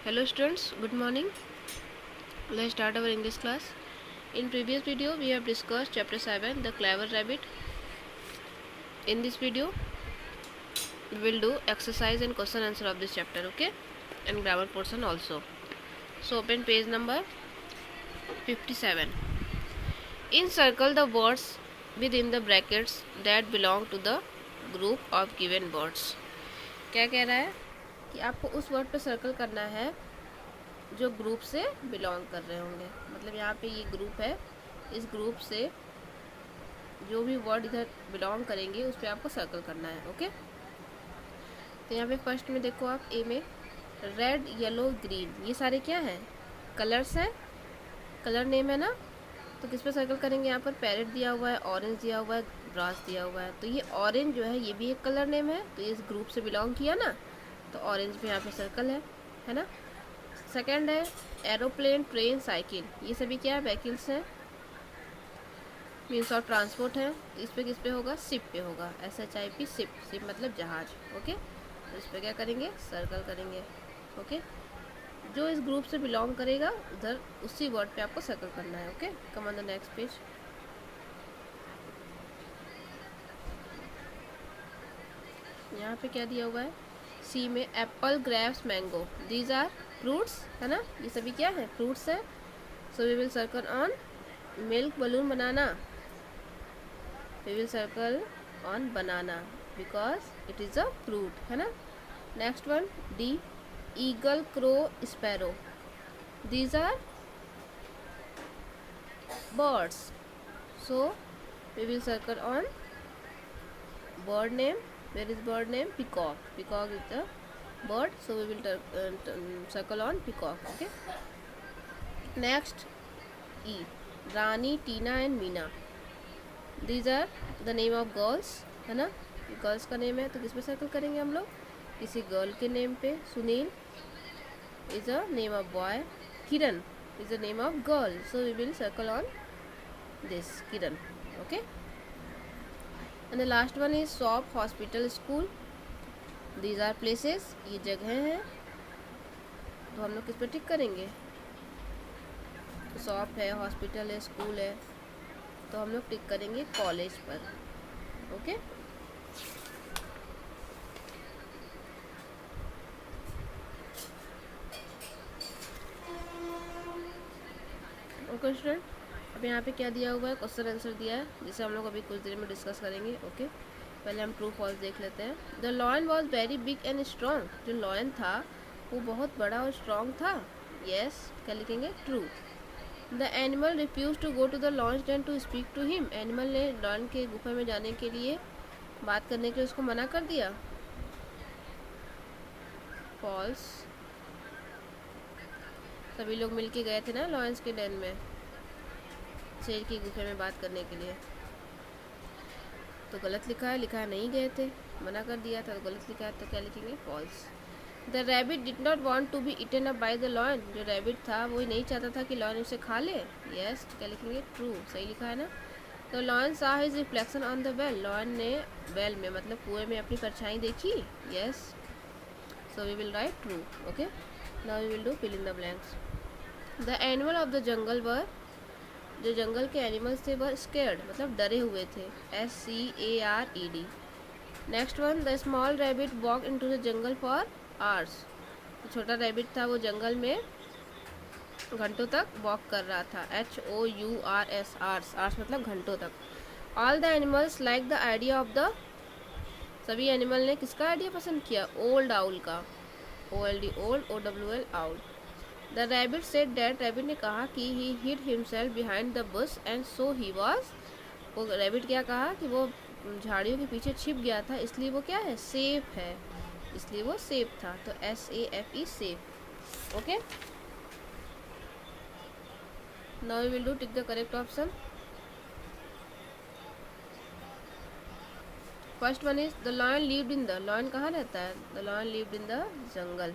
Hello students, good morning. Let's start our English class. In previous video we have discussed chapter 7, the clever rabbit. In this video we will do exercise and question answer of this chapter, okay? And grammar portion also. So open page number 57. Encircle the words within the brackets that belong to the group of given words. क्या कह रहा है कि आपको उस word पे circle करना है जो ग्रुप से बिलोंग कर रहे होंगे। मतलब यहाँ पे ये ग्रुप है, इस ग्रुप से जो भी वर्ड इधर बिलोंग करेंगे उस पर आपको सर्कल करना है, ओके। तो यहाँ पे फर्स्ट में देखो आप, ए में रेड येलो ग्रीन, ये सारे क्या हैं? कलर्स हैं, कलर नेम है ना। तो किस पे सर्कल करेंगे? यहाँ पर पैरेट दिया हुआ है, ऑरेंज दिया हुआ है, ग्रास दिया हुआ है। तो ये ऑरेंज जो है ये भी एक कलर नेम है, तो ये इस ग्रुप से बिलोंग किया ना, तो ऑरेंज पे यहाँ पे सर्कल है ना। सेकंड है एरोप्लेन, ट्रेन, साइकिल, ये सभी क्या है? व्हीकल्स हैं, मीन्स ऑफ ट्रांसपोर्ट है। इस पे किस पे होगा? शिप पे होगा, SHIP, शिप, शिप मतलब जहाज, ओके। तो इस पे क्या करेंगे? सर्कल करेंगे, ओके। जो इस ग्रुप से बिलोंग करेगा उधर उसी वर्ड पे आपको सर्कल करना है, okay. Come on the next page. यहाँ पे क्या दिया हुआ है? सी में apple, grapes, mango, these are fruits, है ना। ये सभी क्या है? फ्रूट्स है। So we will circle on milk, balloon, banana. We will circle on banana because it is a fruit, है ना। Next one D, eagle, crow, sparrow, these are birds. So we will circle on bird name. Where is bird name? Peacock. Peacock is the bird, so we will circle on peacock, okay. Next E, Rani, Tina and Meena, these are the name of girls, है ना। Girls का name है, तो किस पे circle करेंगे हम लोग? किसी गर्ल के नेम पे। Sunil is a name of boy, Kiran is the name of girl, so we will circle on this Kiran, okay. And the last one is shop, hospital, school, these are places, ये जगह हैं। तो हम लोग किस पे टिक करेंगे? तो शॉप है, हॉस्पिटल है, स्कूल है, तो हम लोग टिक करेंगे कॉलेज पर, ओके। ओके स्टूडेंट, अब यहाँ पे क्या दिया हुआ है? क्वेश्चन आंसर दिया है, जिसे हम लोग अभी कुछ देर में डिस्कस करेंगे, ओके। पहले हम ट्रू फॉल्स देख लेते हैं। The lion was very big and strong, जो लॉयन था वो बहुत बड़ा और स्ट्रॉन्ग था। यस, क्या लिखेंगे? True. The animal refuse to go to the lion den to speak to him, animal ने लॉयन के गुफा में जाने के लिए बात करने के लिए उसको मना कर दिया। फॉल्स। सभी लोग मिलके गए थे ना लॉयंस के डेन में, शेर की गुफे में बात करने के लिए। तो गलत लिखा है नहीं गए थे, मना कर दिया था, तो गलत लिखा है, तो क्या लिखेंगे? False. The rabbit did not want to be eaten up by the lion, जो रैबिट था वो नहीं चाहता था कि लॉयन उसे खा ले। यस, क्या लिखेंगे? ट्रू, सही लिखा है ना। तो lion saw his reflection on the well, lion ने वेल में मतलब कुएं में अपनी परछाई देखी। Yes, so we will write true, okay. Now we will do fill in the blanks. The animal of the jungle were, जो जंगल के एनिमल्स थे वह स्केर्ड मतलब डरे हुए थे, SCARED। Next one, the small rabbit walk into the jungle for hours, तो छोटा रैबिट था वो जंगल में घंटों तक वॉक कर रहा था, HOURS, आर्स मतलब घंटों तक। All the animals like the idea of the, सभी एनिमल ने किसका आइडिया पसंद किया? ओल्ड आउल का, OLD, old, OWL, owl. The rabbit said that, rabbit ने कहा कि ही hide himself behind the Bush and so he was, वो रैबिट क्या कहा कि वो झाड़ियों के पीछे छिप गया था, इसलिए वो क्या है? सेफ है, इसलिए वो सेफ था, तो SAFE, safe, okay. Now we will do tick the correct option. First one is the lion lived in the, lion कहाँ रहता है? The lion lived in the jungle.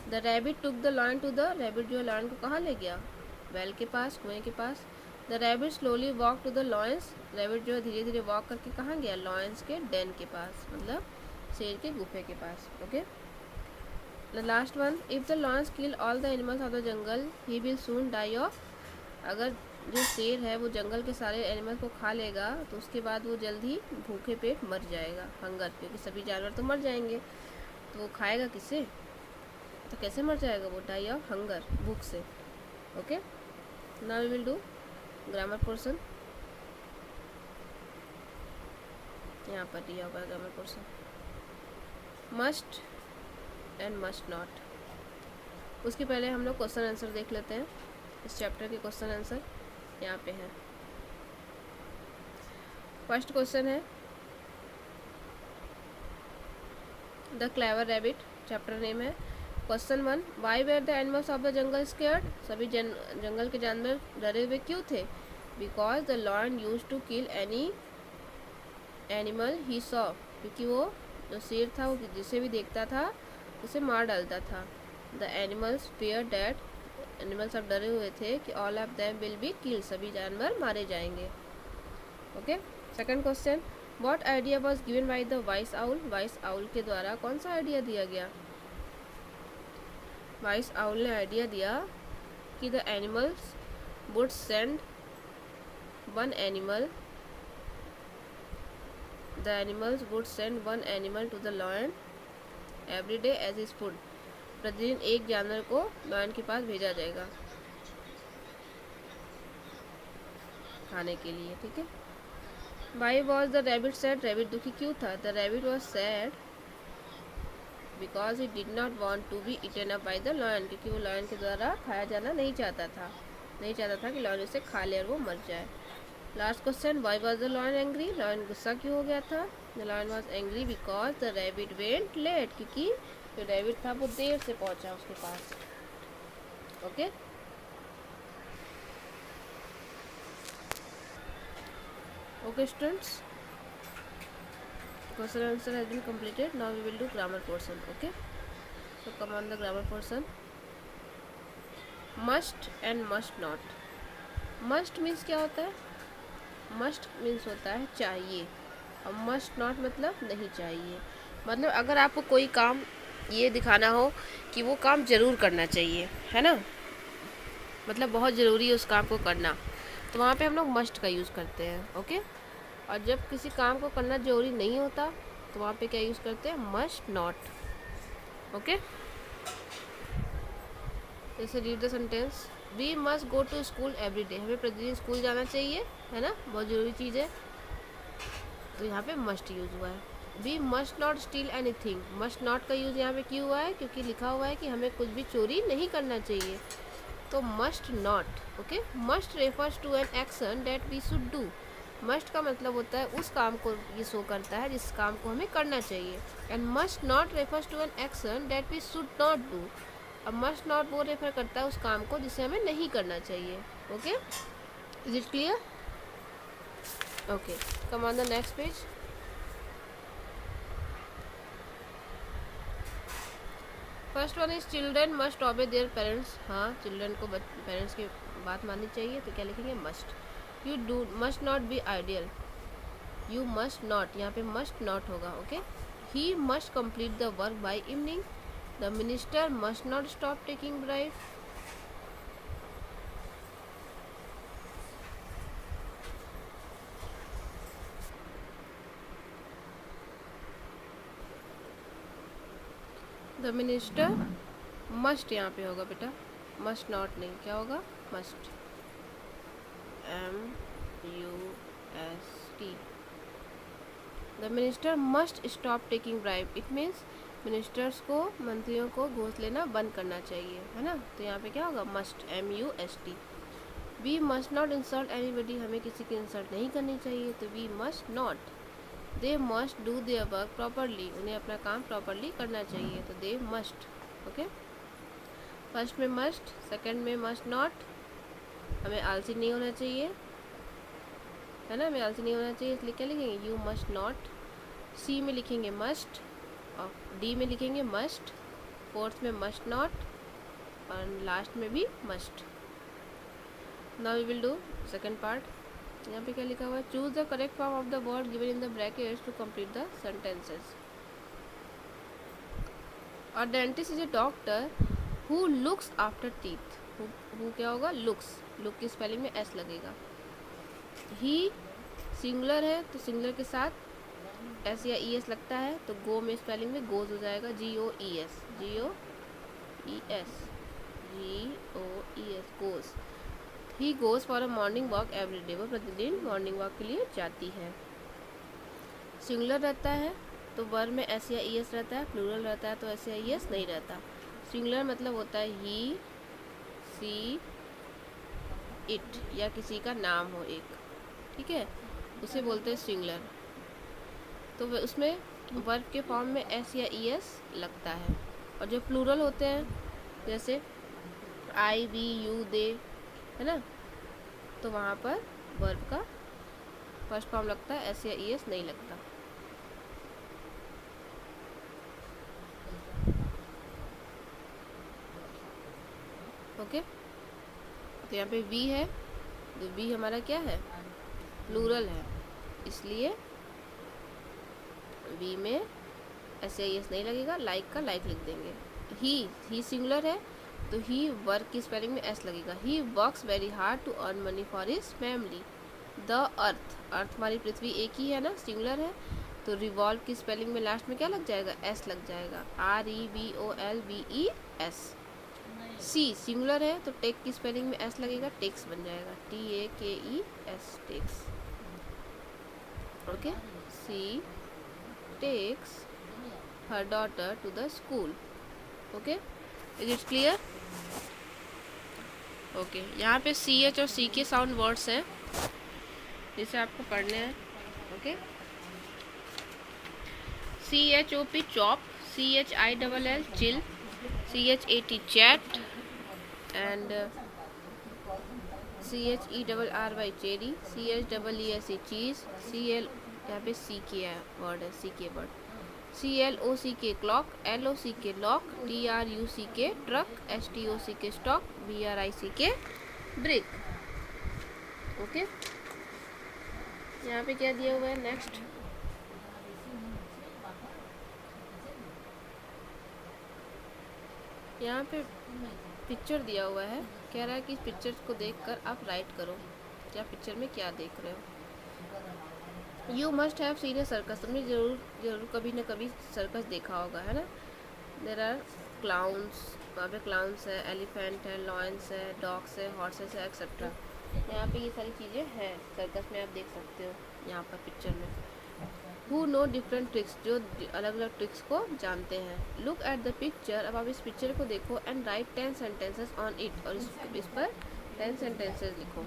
The rabbit took the lion to the, rabbit जो lion को कहाँ ले गया? Well के पास, कुएं के पास। The rabbit slowly walk to the lions, rabbit जो है धीरे धीरे वॉक करके कहाँ गया? लॉयंस के डेन के पास, मतलब शेर के गुफे के पास, okay. The last one, if the lion kill all the animals of the jungle he will soon die of. अगर जो शेर है वो जंगल के सारे एनिमल्स को खा लेगा तो उसके बाद वो जल्द ही भूखे पेट मर जाएगा, हंगर, क्योंकि सभी जानवर तो मर जाएंगे तो वो खाएगा किसे, तो कैसे मर जाएगा वो, डाई ऑफ हंगर, भूख से। Okay, now we will do grammar portion. यहाँ पर दिया हुआ grammar portion, must and must not. उसके पहले हम लोग क्वेश्चन आंसर देख लेते हैं। इस चैप्टर के क्वेश्चन आंसर यहाँ पे हैं। फर्स्ट क्वेश्चन है the clever rabbit, chapter name है। Question 1, why were the animals of the jungle scared. सभी जंगल के जानवर डरे हुए क्यों थे। Because the lion use to kill any animal he saw, क्योंकि वो जो शेर था वो जिसे भी देखता था उसे मार डालता था। The animals fear that, animals अब डरे हुए थे कि all of them will be killed, सभी जानवर मारे जाएंगे। Okay, second question, what idea was given by the vice owl. Vice owl के द्वारा कौन सा आइडिया दिया गया। वाइस आउल ने आइडिया दिया कि the animals would send one animal, the animals would send one animal to the lion every day as his food. प्रतिदिन एक जानवर को लॉयन के पास भेजा जाएगा खाने के लिए, ठीक है। Why was the rabbit sad, rabbit दुखी क्यों था। The rabbit was sad because he did not want to be eaten up by the lion, क्योंकि वो लॉयन के द्वारा खाया जाना नहीं चाहता था कि लॉयन उसे खा ले और वो मर जाए। Last question, why was the lion angry, lion गुस्सा क्यों हो गया था। The lion was angry because the rabbit went late, क्योंकि जो रैबिट था वो देर से पहुंचा उसके पास। Okay, okay students, question answer has been completed. Now we will do grammar portion. Okay, so come on the grammar portion. Must and must not. Must means क्या होता है, must means होता है चाहिए, और must not मतलब नहीं चाहिए। मतलब अगर आपको कोई काम ये दिखाना हो कि वो काम ज़रूर करना चाहिए, है ना, मतलब बहुत ज़रूरी है उस काम को करना, तो वहाँ पे हम लोग मस्ट का यूज़ करते हैं। ओके, और जब किसी काम को करना ज़रूरी नहीं होता तो वहाँ पे क्या यूज़ करते हैं, मस्ट नॉट। ओके, जैसे read the sentence, we must go to school every day, हमें प्रतिदिन स्कूल जाना चाहिए, है ना, बहुत ज़रूरी चीज़ है, तो यहाँ पे मस्ट यूज़ हुआ है। We must not steal anything, must not का यूज़ यहाँ पे क्यों हुआ है, क्योंकि लिखा हुआ है कि हमें कुछ भी चोरी नहीं करना चाहिए, तो must not. Okay, must refers to an action that we should do. Must का मतलब होता है उस काम को ये शो करता है जिस काम को हमें करना चाहिए, and must not refers to an action that we should not do. अब मस्ट नॉट वो रेफर करता है उस काम को जिसे हमें नहीं करना चाहिए। Okay, is it clear. Okay, come on the next page. First one is children must ओबे देयर पेरेंट्स। हाँ, चिल्ड्रन को पेरेंट्स की बात माननी चाहिए, तो क्या लिखेंगे, must. You do must not be ideal, you must not, यहाँ पे मस्ट नॉट होगा। Okay, he must complete the work by evening, the minister must not stop taking bribe. The minister must यहाँ पे होगा बेटा, मस्ट नॉट नहीं, क्या होगा, must, MUST। The minister must stop taking bribe, it means ministers को, मंत्रियों को घूस लेना बंद करना चाहिए, है ना, तो यहाँ पे क्या होगा, must, MUST। We must not insult anybody, हमें किसी की इंसल्ट नहीं करनी चाहिए, तो we must not. They must do their work properly, उन्हें अपना काम प्रॉपरली करना चाहिए, तो दे मस्ट। ओके, फर्स्ट में मस्ट, सेकंड में मस्ट नॉट, हमें आलसी नहीं होना चाहिए, है ना, हमें आलसी नहीं होना चाहिए, इसलिए क्या लिखेंगे, यू मस्ट नॉट। सी में लिखेंगे मस्ट, और डी में लिखेंगे मस्ट, फोर्थ में मस्ट नॉट, और लास्ट में भी must. Now we will do second part. यहाँ पे क्या लिखा हुआ है, choose the correct form of the word given in the brackets to complete the sentences. और dentist is a doctor who looks after teeth. Who क्या होगा, looks, look की स्पेलिंग में एस लगेगा। ही सिंगुलर है तो सिंगुलर के साथ एस या ई एस लगता है, तो गो में स्पेलिंग में गोज हो जाएगा, G O E S, G O E S, G O E S, goes. He goes for a morning walk every day, वो प्रतिदिन मॉर्निंग वॉक के लिए जाती है। सिंगुलर रहता है तो वर्ब में एस या ई एस रहता है, प्लूरल रहता है तो एस या ई एस नहीं रहता। सिंगुलर मतलब होता है ही, सी, इट, या किसी का नाम हो एक, ठीक है, उसे बोलते हैं सिंगुलर। तो उसमें वर्ब के फॉर्म में एस या ई एस लगता है। और जो प्लूरल होते हैं जैसे आई, वी, यू, दे, है ना, तो वहाँ पर वर्ब का फर्स्ट फॉर्म लगता है, एस या ई एस नहीं लगता। ओके, तो यहाँ पे वी है, तो वी हमारा क्या है, प्लूरल है, इसलिए वी में एस या ई एस नहीं लगेगा, लाइक का लाइक लिख देंगे। ही सिंगुलर है तो ही वर्क की स्पेलिंग में एस लगेगा। He works very hard to earn money for his family. The earth, earth हमारी पृथ्वी एक ही है ना, सिंगुलर है, तो रिवॉल्व की स्पेलिंग में लास्ट में क्या लग जाएगा, एस लग जाएगा, REVOLVES। सी सिंगुलर है तो टेक की स्पेलिंग में एस लगेगा, टेक्स बन जाएगा, TAKES, takes. Okay, she takes her daughter to the school. Okay, is it clear? Okay, यहाँ पे CH और C के साउंड वर्ड्स हैं जिसे आपको पढ़ने हैं। Okay, CHOP chop, CHILL chill, CHAT chat, and CHERRY cherry, CHEESE cheese, CL यहाँ पे C के वर्ड है, C के word, CLOCK clock, LOCK lock, TRUCK truck, STOCK stock, BRICK brick. Okay, यहाँ पे क्या दिया हुआ है नेक्स्ट, यहाँ पे पिक्चर दिया हुआ है, कह रहा है कि इस पिक्चर को देखकर आप राइट करो क्या पिक्चर में क्या देख रहे हो। You must have seen A circus, तुमने जरूर कभी ना कभी सर्कस देखा होगा, है ना। देयर आर क्लाउन्स, वहाँ पे क्लाउन्स है, एलिफेंट है, लॉयंस है, डॉग्स है, हॉर्सेस है, एक्सेट्रा। यहाँ पे ये सारी चीज़ें हैं सर्कस में, आप देख सकते हो यहाँ पर पिक्चर में। हु नो डिफरेंट ट्रिक्स, जो अलग अलग ट्रिक्स को जानते हैं। लुक एट द पिक्चर, अब आप इस पिक्चर को देखो, and right 10 sentences on it, और इस पर 10 सेंटेंसेस लिखो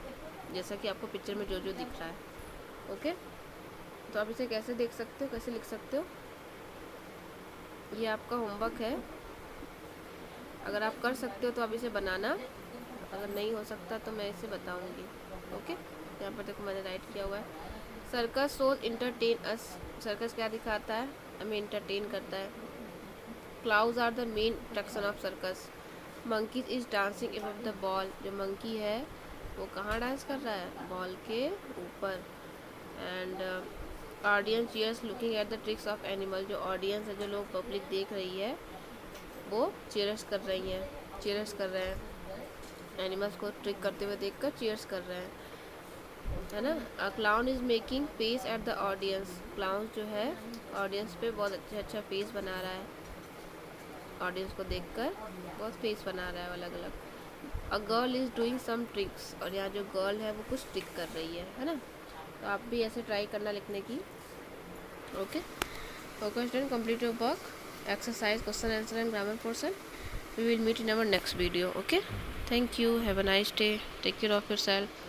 जैसा कि आपको पिक्चर में जो जो दिख रहा है। ओके, तो आप इसे कैसे देख सकते हो, कैसे लिख सकते हो, ये आपका होमवर्क है। अगर आप कर सकते हो तो आप इसे बनाना, अगर नहीं हो सकता तो मैं इसे बताऊंगी। ओके, यहाँ पर देखो मैंने राइट किया हुआ है। Circus shows entertain us, circus क्या दिखाता है, हमें इंटरटेन करता है। Clowns are the main attraction of circus. Monkeys is dancing above the ball, जो मंकी है वो कहाँ डांस कर रहा है, बॉल के ऊपर। And audience cheers looking at the tricks of animal, जो ऑडियंस है, जो लोग पब्लिक देख रही है वो चीयर्स कर रही हैं, चीयर्स कर रहे हैं, एनिमल्स को ट्रिक करते हुए देखकर चीयर्स कर रहे हैं, है ना। A clown is making face at the audience, clown जो है ऑडियंस पे बहुत अच्छा फेस बना रहा है, ऑडियंस को देखकर बहुत फेस बना रहा है अलग अलग। A girl is doing some tricks, और यहाँ जो गर्ल है वो कुछ ट्रिक कर रही है ना। तो आप भी ऐसे ट्राई करना लिखने की। Okay, focused and complete your work, exercise, question answer and grammar portion. We will meet in our next video. Okay, thank you, have a nice day, take care of yourself.